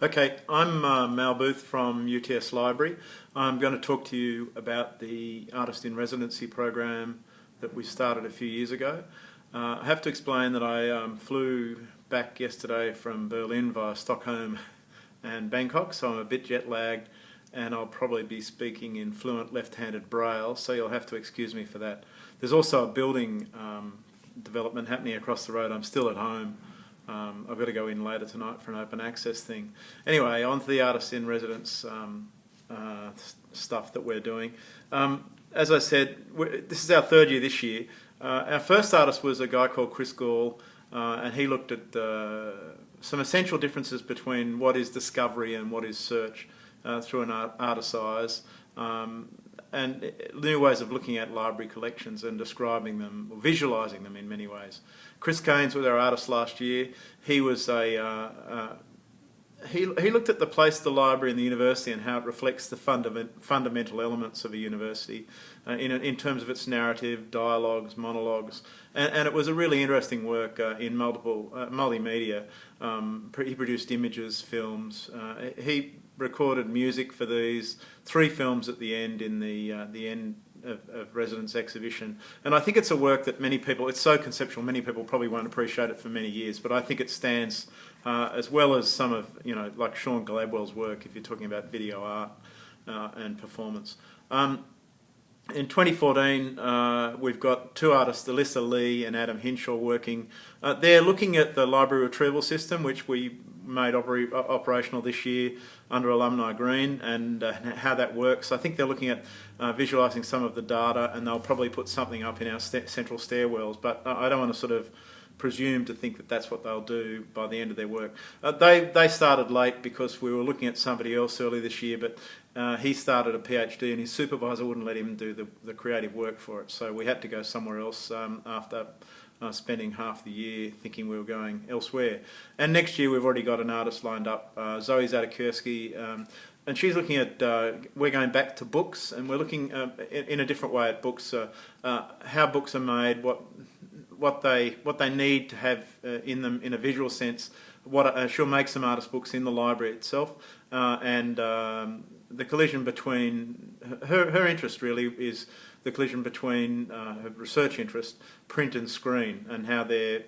Okay, I'm Mal Booth from UTS Library. I'm going to talk to you about the Artist in Residency program that we started a few years ago. I have to explain that I flew back yesterday from Berlin via Stockholm and Bangkok, so I'm a bit jet lagged, and I'll probably be speaking in fluent left-handed Braille, so you'll have to excuse me for that. There's also a building development happening across the road. I'm still at home. I've got to go in later tonight for an open access thing. Anyway, on to the Artist in Residence stuff that we're doing. As I said, this is our third year this year. Our first artist was a guy called Chris Gall, and he looked at some essential differences between what is discovery and what is search through an artist's eyes, and new ways of looking at library collections and describing them, or visualising them in many ways. Chris Gaines was our artist last year. He was he looked at the place of the library in the university and how it reflects the fundamental elements of a university in terms of its narrative, dialogues, monologues, and it was a really interesting work in multimedia. He produced images, films. He recorded music for these 3 films at the end in the end of Residence exhibition, and I think it's a work that many people, it's so conceptual, many people probably won't appreciate it for many years, but I think it stands as well as some of, like Sean Gladwell's work, if you're talking about video art and performance. In 2014, we've got 2 artists, Alyssa Lee and Adam Hinshaw, working. They're looking at the library retrieval system, which we made operational this year under Alumni Green, and how that works. I think they're looking at visualising some of the data, and they'll probably put something up in our central stairwells, but I don't want to sort of presume to think that that's what they'll do by the end of their work. They started late because we were looking at somebody else early this year, but he started a PhD and his supervisor wouldn't let him do the creative work for it, so we had to go somewhere else after spending half the year thinking we were going elsewhere. And next year we've already got an artist lined up, Zoe Zadakursky, and she's looking at, we're going back to books, and we're looking in a different way at books, how books are made, what they need to have in them in a visual sense. She'll make some artist books in the library itself, and the collision between her interest really is the collision between her research interest, print and screen, and how there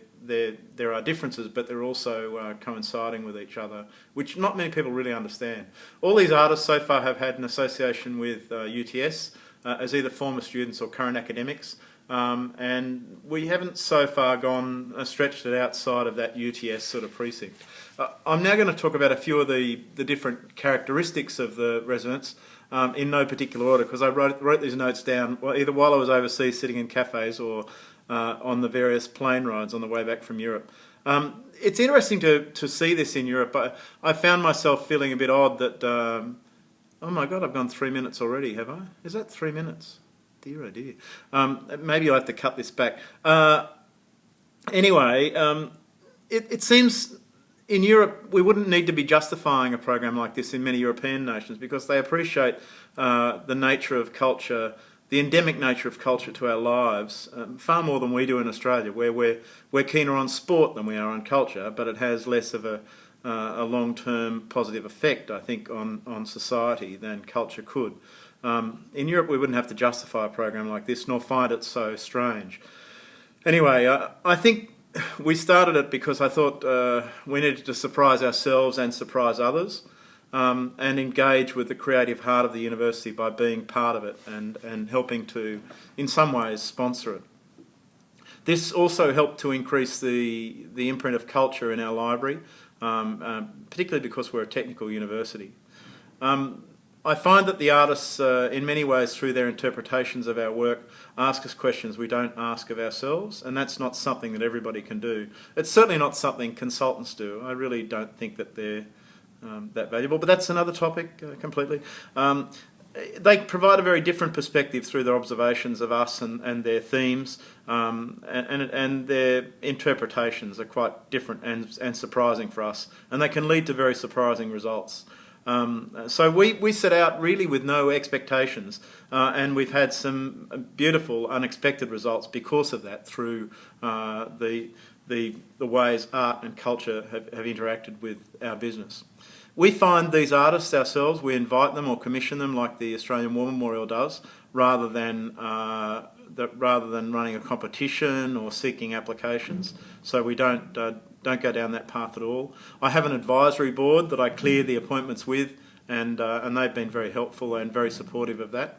are differences, but they're also coinciding with each other, which not many people really understand. All these artists so far have had an association with UTS as either former students or current academics. And we haven't so far stretched it outside of that UTS sort of precinct. I'm now going to talk about a few of the different characteristics of the residents in no particular order, because I wrote these notes down either while I was overseas sitting in cafes or on the various plane rides on the way back from Europe. It's interesting to see this in Europe, but I found myself feeling a bit odd that, oh my God, I've gone 3 minutes already, have I? Is that 3 minutes? Dear oh dear. Maybe I'll have to cut this back. Anyway, it seems in Europe we wouldn't need to be justifying a program like this in many European nations, because they appreciate the nature of culture, the endemic nature of culture to our lives, far more than we do in Australia, where we're keener on sport than we are on culture, but it has less of a long-term positive effect, I think, on society than culture could. In Europe we wouldn't have to justify a program like this, nor find it so strange. Anyway, I think we started it because I thought we needed to surprise ourselves and surprise others, and engage with the creative heart of the university by being part of it and helping to, in some ways, sponsor it. This also helped to increase the imprint of culture in our library, particularly because we're a technical university. I find that the artists, in many ways, through their interpretations of our work, ask us questions we don't ask of ourselves, and that's not something that everybody can do. It's certainly not something consultants do. I really don't think that they're that valuable, but that's another topic completely. They provide a very different perspective through their observations of us and their themes, and their interpretations are quite different and surprising for us, and they can lead to very surprising results. So we set out really with no expectations, and we've had some beautiful, unexpected results because of that through the the ways art and culture have interacted with our business. We find these artists ourselves, we invite them or commission them like the Australian War Memorial does, rather than running a competition or seeking applications. So we don't go down that path at all. I have an advisory board that I clear the appointments with, and they've been very helpful and very supportive of that.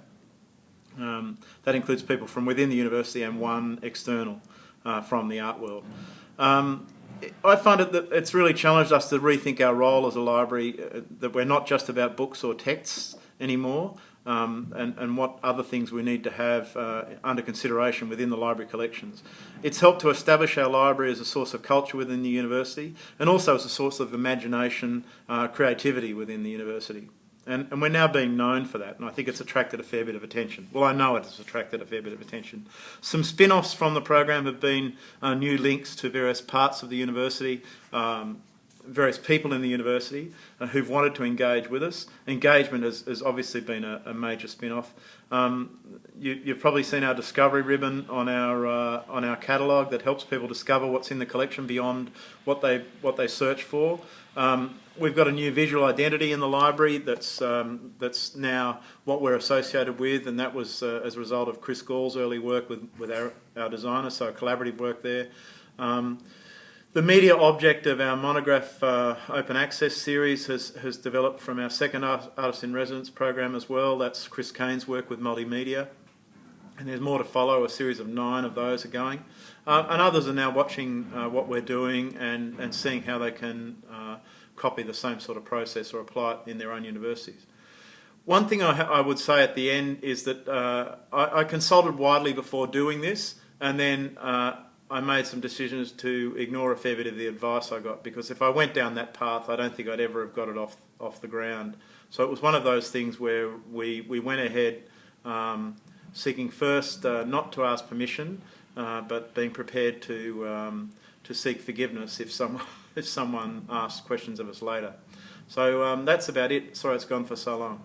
That includes people from within the university and one external from the art world. I find that it's really challenged us to rethink our role as a library, that we're not just about books or texts anymore, and what other things we need to have under consideration within the library collections. It's helped to establish our library as a source of culture within the university, and also as a source of imagination, creativity within the university. And we're now being known for that, and I think it's attracted a fair bit of attention. Well, I know it has attracted a fair bit of attention. Some spin-offs from the program have been new links to various parts of the university, various people in the university who've wanted to engage with us. Engagement has obviously been a major spin-off. You've probably seen our discovery ribbon on our catalogue that helps people discover what's in the collection beyond what they search for. We've got a new visual identity in the library that's now what we're associated with, and that was as a result of Chris Gall's early work with our designer, so a collaborative work there. The media object of our monograph open access series has developed from our second Artist in Residence program as well. That's Chris Kane's work with multimedia. And there's more to follow. A series of 9 of those are going. And others are now watching what we're doing and seeing how they can copy the same sort of process or apply it in their own universities. One thing I would say at the end is that I consulted widely before doing this, and then I made some decisions to ignore a fair bit of the advice I got, because if I went down that path, I don't think I'd ever have got it off the ground. So it was one of those things where we went ahead seeking first not to ask permission, but being prepared to seek forgiveness if someone asks questions of us later. So that's about it. Sorry it's gone for so long.